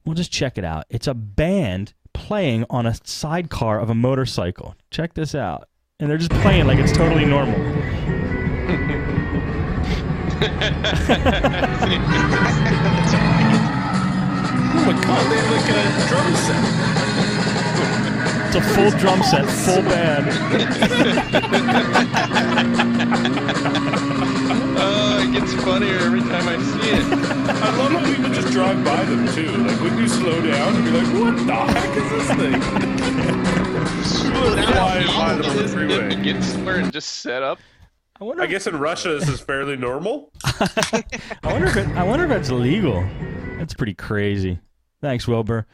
We'll just check it out. It's a band playing on a sidecar of a motorcycle. Check this out. And they're just playing like it's totally normal. Oh my god, they have like a drum set. It's a full drum set, full band. Oh, it gets funnier every time I see it. I love how people just drive by them too. Like, wouldn't you slow down and be like, what the heck is this thing? People are flying by them on the freeway. Get somewhere and just set up. I guess in Russia this is fairly normal. I wonder if it's legal. That's pretty crazy. Thanks, Wilbur.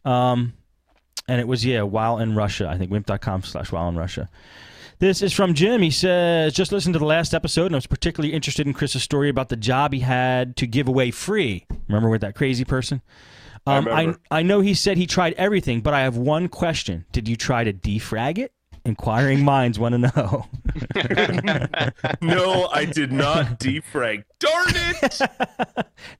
And it was, while in Russia. I think wimp.com/while in Russia. This is from Jim. He says, just listened to the last episode, and I was particularly interested in Chris's story about the job he had to give away free. Remember with that crazy person? I know he said he tried everything, but I have one question. Did you try to defrag it? Inquiring minds want to know. No, I did not defrag. Darn it!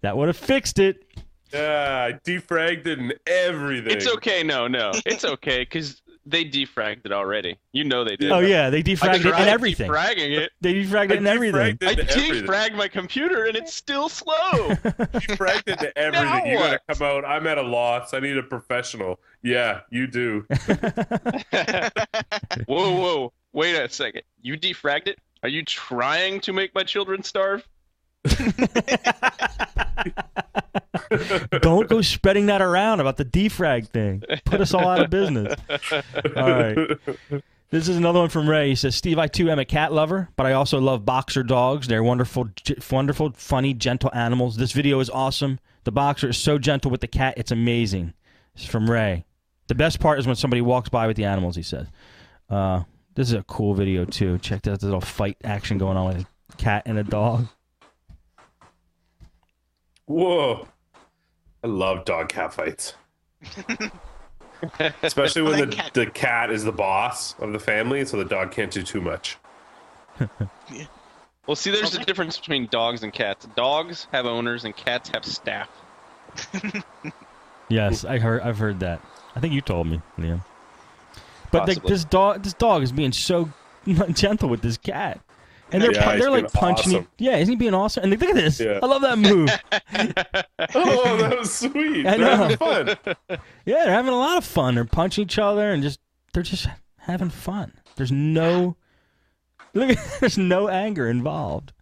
That would have fixed it. Yeah, I defragged it and everything. It's okay. No. It's okay, because they defragged it already. You know they did. Oh, yeah. They defragged it and everything. Defragging it. They defragged it and everything. I defragged my computer and it's still slow. Defragged it to everything. Now You gotta what? come out. I'm at a loss. I need a professional. Yeah, you do. Whoa. Wait a second. You defragged it? Are you trying to make my children starve? Don't go spreading that around about the defrag thing. Put us all out of business. All right. This is another one from Ray. He says, Steve, I too am a cat lover, but I also love boxer dogs. They're wonderful, funny, gentle animals. This video is awesome. The boxer is so gentle with the cat. It's amazing. It's from Ray. The best part is when somebody walks by with the animals, he says. This is a cool video, too. Check out the little fight action going on with a cat and a dog. Whoa. I love dog-cat fights. Especially when the cat is the boss of the family, so the dog can't do too much. Well, see, there's a difference between dogs and cats. Dogs have owners and cats have staff. Yes, I've heard that. I think you told me, Liam. But this dog is being so gentle with this cat. And they're like punching him. Yeah, isn't he being awesome? And look at this. Yeah. I love that move. Oh, that was sweet. I know. They're having fun. Yeah, they're having a lot of fun. They're punching each other and they're just having fun. There's no anger involved.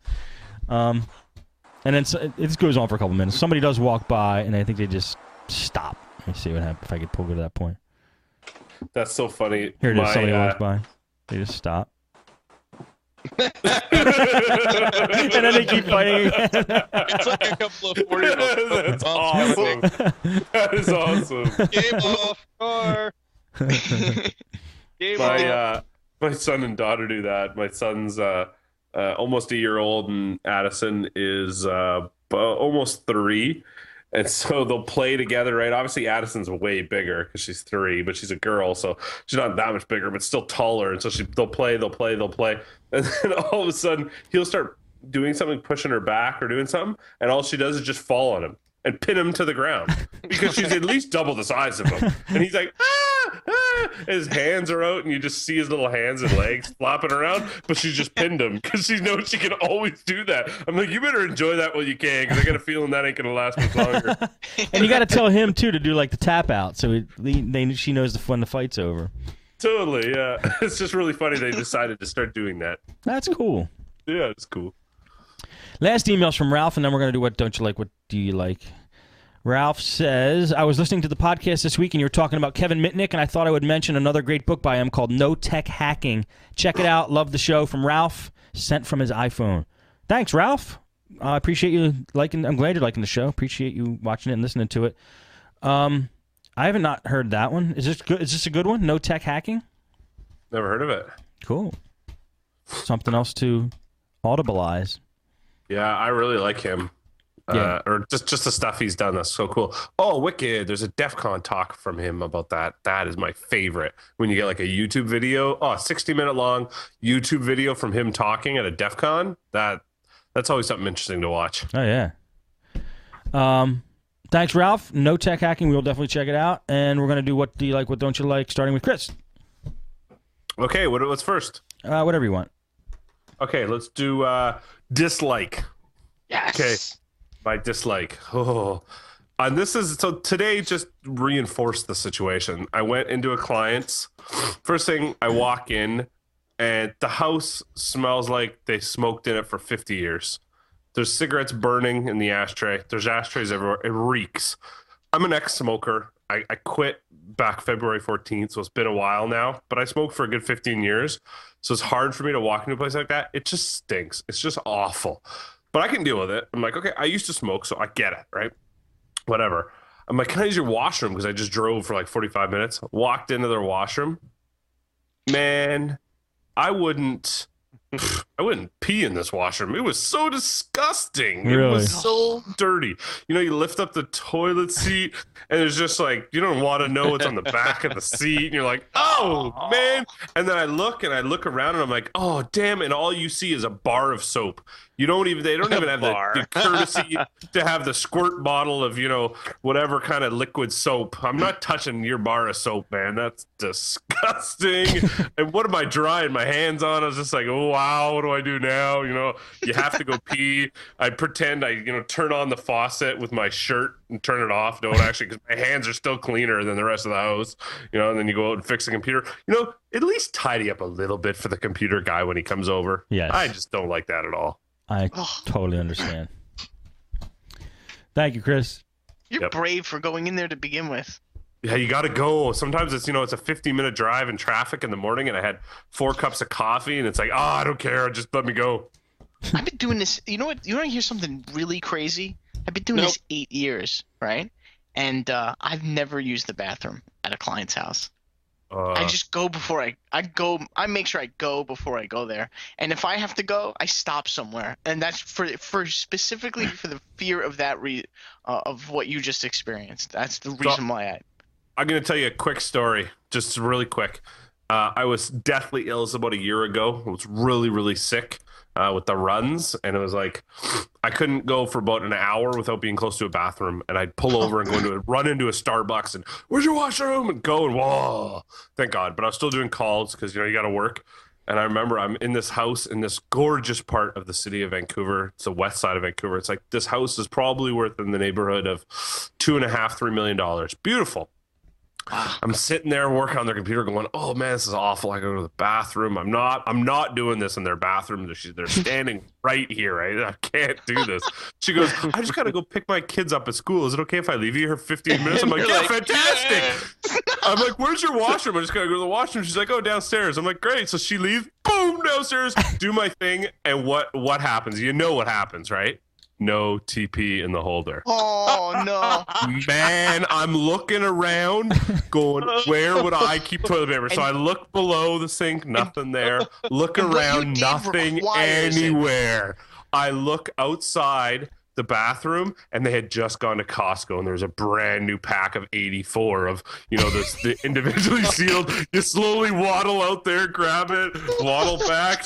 And then it goes on for a couple minutes. Somebody does walk by, and I think they just stop. Let me see what happens if I could pull to that point. That's so funny. Here it is. Somebody walks by. They just stop. And then they keep fighting again. It's like a couple of 40-year-olds. That's awesome. That is awesome. Game off. Car. Game off. My son and daughter do that. My son's almost a year old, and Addison is almost 3. And so they'll play together, right? Obviously, Addison's way bigger because she's 3, but she's a girl, so she's not that much bigger, but still taller. And so they'll play. And then all of a sudden, he'll start doing something, pushing her back or doing something, and all she does is just fall on him and pin him to the ground because she's at least double the size of him. And he's like, his hands are out, and you just see his little hands and legs flopping around, but she's just pinned him because she knows she can always do that. I'm like, you better enjoy that while you can, because I got a feeling that ain't going to last much longer. And you got to tell him, too, to do like the tap out, so she knows when the fight's over. Totally, yeah. It's just really funny they decided to start doing that. That's cool. Yeah, it's cool. Last email's from Ralph, and then we're going to do what don't you like, what do you like. Ralph says, I was listening to the podcast this week, and you were talking about Kevin Mitnick, and I thought I would mention another great book by him called No Tech Hacking. Check it out. Love the show. From Ralph, sent from his iPhone. Thanks, Ralph. I appreciate you liking. I'm glad you're liking the show. Appreciate you watching it and listening to it. I haven't not heard that one. Is this good? Is this a good one? No Tech Hacking? Never heard of it. Cool. Something else to audibilize. Yeah, I really like him. Yeah. Or just the stuff he's done. That's so cool. Oh, wicked. There's a DEF CON talk from him about that. That is my favorite. When you get like a YouTube video, a 60-minute long YouTube video from him talking at a DEF CON, that's always something interesting to watch. Oh, yeah. Thanks, Ralph. No tech hacking. We will definitely check it out. And we're going to do what do you like, what don't you like, starting with Chris. Okay, what's first? Whatever you want. Okay, let's do dislike. Yes. Okay, my dislike. Oh, and this is so today just reinforced the situation. I went into a client's. First thing, I walk in, and the house smells like they smoked in it for 50 years. There's cigarettes burning in the ashtray. There's ashtrays everywhere. It reeks. I'm an ex-smoker. I quit back February 14th, so it's been a while now. But I smoked for a good 15 years, so it's hard for me to walk into a place like that. It just stinks. It's just awful. But I can deal with it. I'm like, okay, I used to smoke, so I get it, right? Whatever. I'm like, can I use your washroom? Because I just drove for like 45 minutes. Walked into their washroom. Man, I wouldn't pee in this washroom. It was so disgusting. Really? It was so dirty. You know, you lift up the toilet seat and it's just like, you don't want to know what's on the back of the seat. And you're like, oh, man. And then I look around and I'm like, oh, damn. And all you see is a bar of soap. They don't even have the courtesy to have the squirt bottle of, you know, whatever kind of liquid soap. I'm not touching your bar of soap, man. That's disgusting. And what am I drying my hands on? I was just like, oh, wow, what do I do now? You know, you have to go pee. I pretend I turn on the faucet with my shirt and turn it off. Don't actually, because my hands are still cleaner than the rest of the house, you know, and then you go out and fix the computer. You know, at least tidy up a little bit for the computer guy when he comes over. Yes. I just don't like that at all. I totally understand. Thank you, Chris. You're brave for going in there to begin with. Yeah, you got to go. Sometimes it's, it's a 50-minute drive in traffic in the morning, and I had 4 cups of coffee, and it's like, I don't care. Just let me go. I've been doing this. You know what? You want to hear something really crazy? I've been doing this 8 years, right? And I've never used the bathroom at a client's house. I just go before I go. I make sure I go before I go there. And if I have to go, I stop somewhere. And that's for specifically for the fear of that of what you just experienced. That's the reason why I'm going to tell you a quick story, just really quick. I was deathly ill about a year ago. I was really, really sick with the runs. And it was like, I couldn't go for about an hour without being close to a bathroom. And I'd pull over and run into a Starbucks and, where's your washroom? And go and, whoa, thank God. But I was still doing calls because, you got to work. And I remember I'm in this house in this gorgeous part of the city of Vancouver. It's the west side of Vancouver. It's like this house is probably worth in the neighborhood of $2.5–3 million. Beautiful. I'm sitting there working on their computer going, oh man, this is awful. I go to the bathroom. I'm not doing this in their bathroom. They're standing right here. Right? I can't do this. She goes, I just got to go pick my kids up at school. Is it okay if I leave you here 15 minutes? I'm like, yeah, fantastic. I'm like, where's your washroom? I just got to go to the washroom. She's like, oh, downstairs. I'm like, great. So she leaves, boom, downstairs, do my thing. And what happens? You know what happens, right? No TP in the holder. Oh, no. Man, I'm looking around going, where would I keep toilet paper? So I look below the sink, nothing there. Look around, nothing anywhere. I look outside the bathroom, and they had just gone to Costco, and there was a brand new pack of 84 of, the individually sealed. You slowly waddle out there, grab it, waddle back.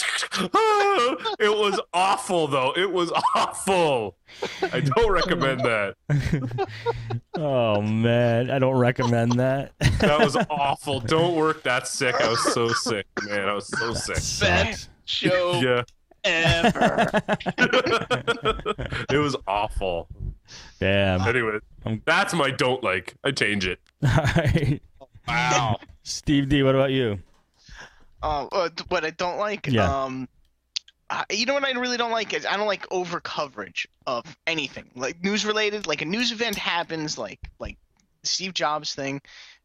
It was awful, though. It was awful. I don't recommend that. Oh, man. I don't recommend that. That was awful. Don't work that sick. I was so sick, man. I was so sick. Best show ever. It was awful. Damn. Anyway, that's my don't like. I change it. All right. Wow. Steve D, what about you? What I don't like? Yeah. You know what I really don't like is I don't like over coverage of anything, like news related. Like a news event happens, like Steve Jobs thing.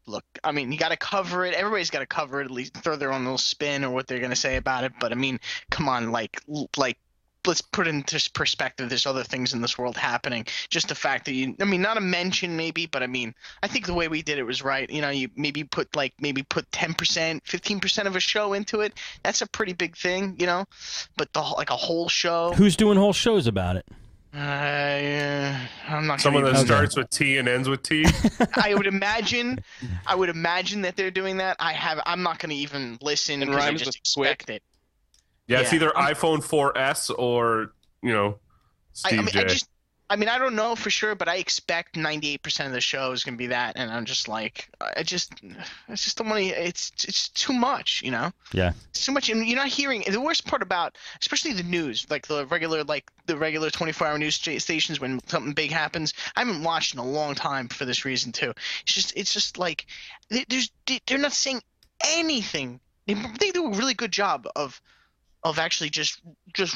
Look, I mean, you got to cover it. Everybody's got to cover it, at least throw their own little spin or what they're going to say about it. But I mean, come on, like let's put into perspective. There's other things in this world happening. Just the fact that not a mention maybe, but I mean, I think the way we did it was right. You maybe put 10%, 15% of a show into it. That's a pretty big thing, But a whole show. Who's doing whole shows about it? I'm not. Someone that starts with T and ends with T. I would imagine that they're doing that. I'm not going to even listen because I just expect it. Yeah, it's either iPhone 4S or Steve J. I mean, I don't know for sure, but I expect 98% of the show is gonna be that, and I'm just like, I just don't want to. It's too much, you know. Yeah. It's too much, and you're not hearing. The worst part about, especially the news, like the regular 24-hour news stations, when something big happens, I haven't watched in a long time for this reason too. It's just like they're not saying anything. They do a really good job of actually just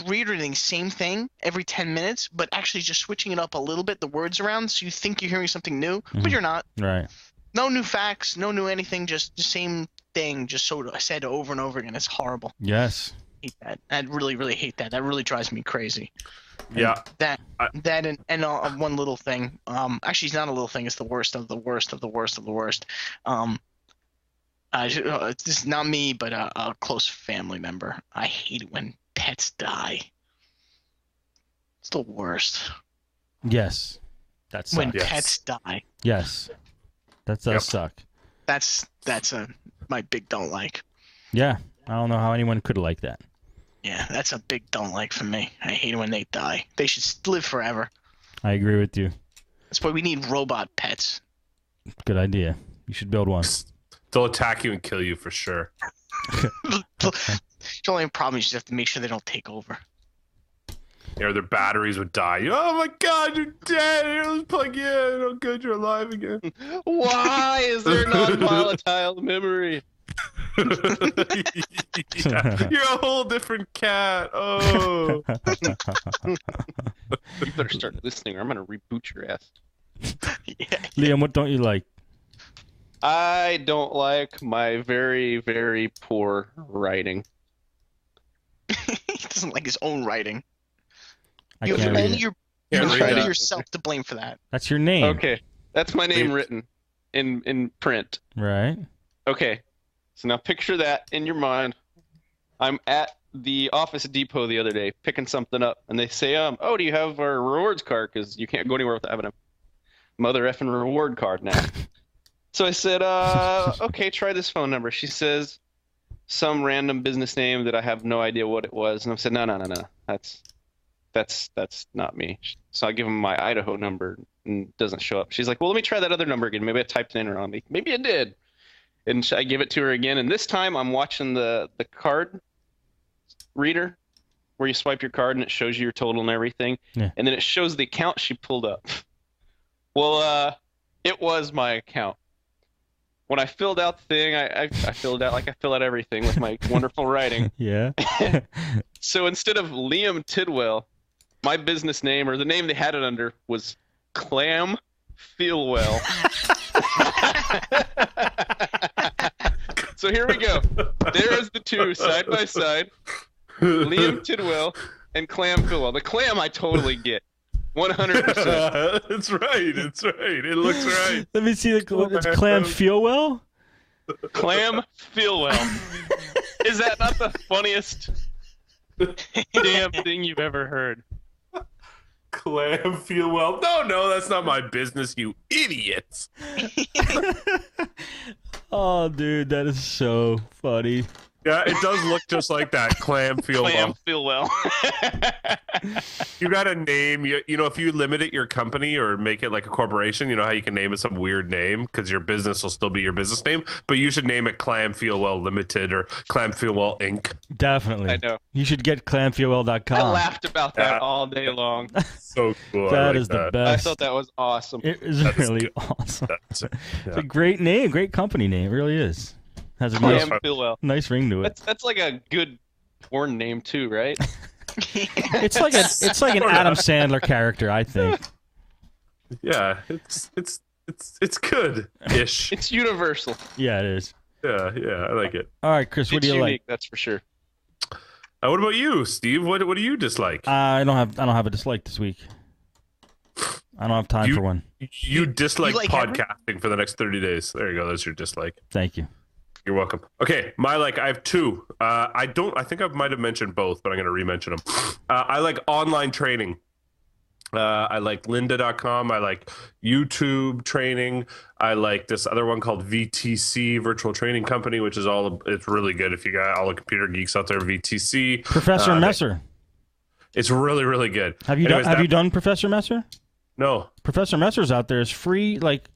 reiterating the same thing every 10 minutes, but actually just switching it up a little bit, the words around, so you think you're hearing something new, but you're not. Right. No new facts, no new anything, just the same thing, just sort of said over and over again. It's horrible. Yes. I hate that. I really, really hate that. That really drives me crazy. Yeah. That and one little thing. Actually, it's not a little thing. It's the worst of the worst of the worst of the worst. This is not me, but a close family member. I hate it when pets die. It's the worst. Yes. That sucks. When pets die. Yes. That does suck. That's my big don't like. Yeah. I don't know how anyone could like that. Yeah, that's a big don't like for me. I hate it when they die. They should live forever. I agree with you. That's why we need robot pets. Good idea. You should build one. They'll attack you and kill you for sure. The only problem is you just have to make sure they don't take over. Or their batteries would die. Oh my god, you're dead. Here, let's plug you in. Oh good, you're alive again. Why is there non-volatile memory? Yeah, you're a whole different cat. Oh. You better start listening or I'm going to reboot your ass. Yeah. Liam, what don't you like? I don't like my very, very poor writing. He doesn't like his own writing. I You can't have read only it. Yeah, yourself to blame for that. That's your name. Okay, that's my name written in print. Right. Okay, so now picture that in your mind. I'm at the Office Depot the other day picking something up, and they say, oh, do you have our rewards card? Because you can't go anywhere without having a mother effing reward card now. So I said, okay, try this phone number. She says some random business name that I have no idea what it was. And I said, no. That's not me. So I give him my Idaho number and it doesn't show up. She's like, well, let me try that other number again. Maybe I typed it in wrong. Maybe I did. And I give it to her again. And this time I'm watching the card reader where you swipe your card and it shows you your total and everything. Yeah. And then it shows the account she pulled up. Well, it was my account. When I filled out the thing, I filled out like I fill out everything with my wonderful writing. Yeah. So instead of Liam Tidwell, my business name, or the name they had it under, was Clam Feelwell. So here we go. There is the two side by side. Liam Tidwell and Clam Feelwell. The Clam I totally get. 100%. It's right. It's right. It looks right. Let me see. It's Clam Feelwell? Clam Feelwell. Is that not the funniest damn thing you've ever heard? Clam feel well. No, that's not my business, you idiots. Oh, dude, that is so funny. Yeah, it does look just like that. Clam feel Clam well. feel well. You got a name. You know, if you limit it your company or make it like a corporation, you know how you can name it some weird name because your business will still be your business name, but you should name it Clam Feel Well Limited or Clam Feel Well Inc. Definitely. I know. You should get clamfeelwell.com. I laughed about that all day long. So cool. That I like is the that. best. I thought that was awesome. It is really awesome. That's it. It's Yeah. a great name, great company name. It really is. Has a Clam nice, feel well. nice ring to it. That's like a good porn name too, right? It's like an Adam Sandler character, I think. Yeah, it's good-ish. It's universal. Yeah, it is. Yeah, I like it. All right, Chris, what It's do you unique, like? that's for sure. What about you, Steve? What do you dislike? I don't have a dislike this week. I don't have time for one. You dislike like podcasting for the next 30 days. There you go. That's your dislike. Thank you. You're welcome. Okay, I have two. I think I might have mentioned both, but I'm going to re-mention them. I like online training. I like lynda.com. I like YouTube training. I like this other one called VTC, Virtual Training Company, which is it's really good if you got all the computer geeks out there, VTC. Professor Messer. It's really, really good. Have you done Professor Messer? No. Professor Messer's out there is free, like